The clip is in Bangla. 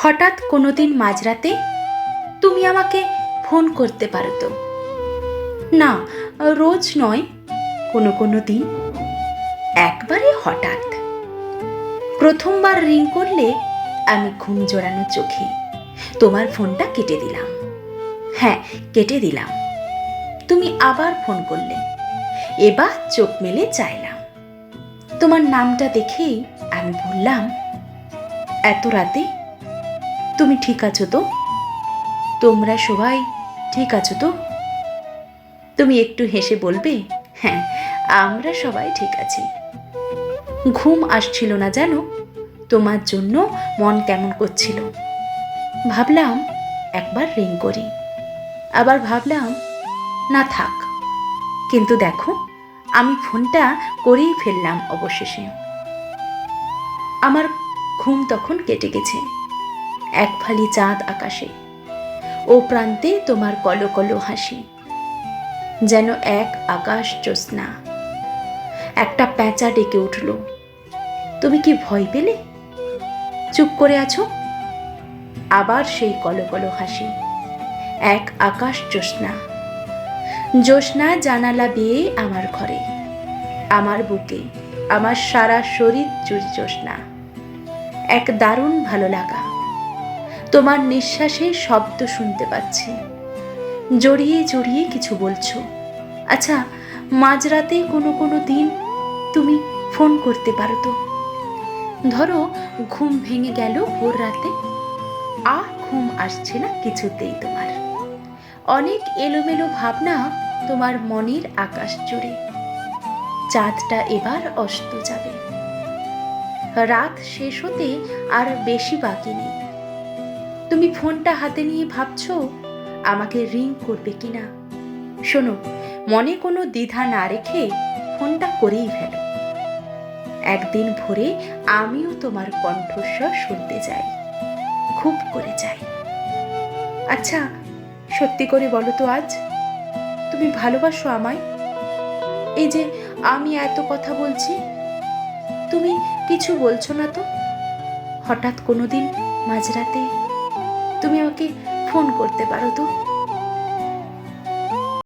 হঠাৎ কোনোদিন মাঝরাতে তুমি আমাকে ফোন করতে পারো তো? না, রোজ নয়, কোনো কোনো দিন একবারে হঠাৎ। প্রথমবার রিং করলে আমি ঘুম জোড়ানো চোখে তোমার ফোনটা কেটে দিলাম। হ্যাঁ, কেটে দিলাম। তুমি আবার ফোন করলে, এবার চোখ মেলে চাইলাম। তোমার নামটা দেখেই আমি বললাম, এত রাতে তুমি ঠিক আছো তো? তোমরা সবাই ঠিক আছো তো? তুমি একটু হেসে বলবে, হ্যাঁ, আমরা সবাই ঠিক আছি। ঘুম আসছিল না জানো, তোমার জন্য মন কেমন করছিল। ভাবলাম একবার রিং করি, আবার ভাবলাম না থাক। কিন্তু দেখো, আমি ফোনটা করেই ফেললাম অবশেষে। আমার ঘুম তখন কেটে গেছে। এক ফালি চাঁদ আকাশে, ও প্রান্তে তোমার কলো কলো হাসি, যেন এক আকাশ জ্যোৎস্না। একটা প্যাঁচা ডেকে উঠল। তুমি কি ভয় পেলে? চুপ করে আছো? আবার সেই কলো কলো হাসি, এক আকাশ জ্যোৎস্না। জ্যোৎস্না জানালা বেয়ে আমার ঘরে, আমার বুকে, আমার সারা শরীর জুড়ে জ্যোৎস্না। এক দারুণ ভালো লাগা। তোমার নিঃশ্বাসের শব্দ শুনতে পাচ্ছি। জড়িয়ে জড়িয়ে কিছু বলছো। আচ্ছা, মাঝরাতে কোনো কোনো দিন তুমি ফোন করতে পারো তো? ধরো ঘুম ভেঙে গেল ভোর রাতে, আর ঘুম আসছে না কিছুতেই তোমার। অনেক এলোমেলো ভাবনা তোমার মনের আকাশ জুড়ে। চাঁদটা এবার অস্ত যাবে, রাত শেষ হতে আর বেশি বাকি নেই। তুমি ফোনটা হাতে নিয়ে ভাবছো আমাকে রিং করবে কিনা। শোনো, মনে কোনো দ্বিধা না রেখে ফোনটা করেই ফেলো। একদিন ভোরে আমিও তোমার কণ্ঠস্বর শুনতে চাই, খুব করে চাই। আচ্ছা, সত্যি করে বলো তো, আজ তুমি ভালোবাসো আমায়? এই যে আমি এত কথা বলছি, তুমি কিছু বলছো না তো? হঠাৎ কোনোদিন মাঝরাতে তুমি আমাকে ফোন করতে পারো তো?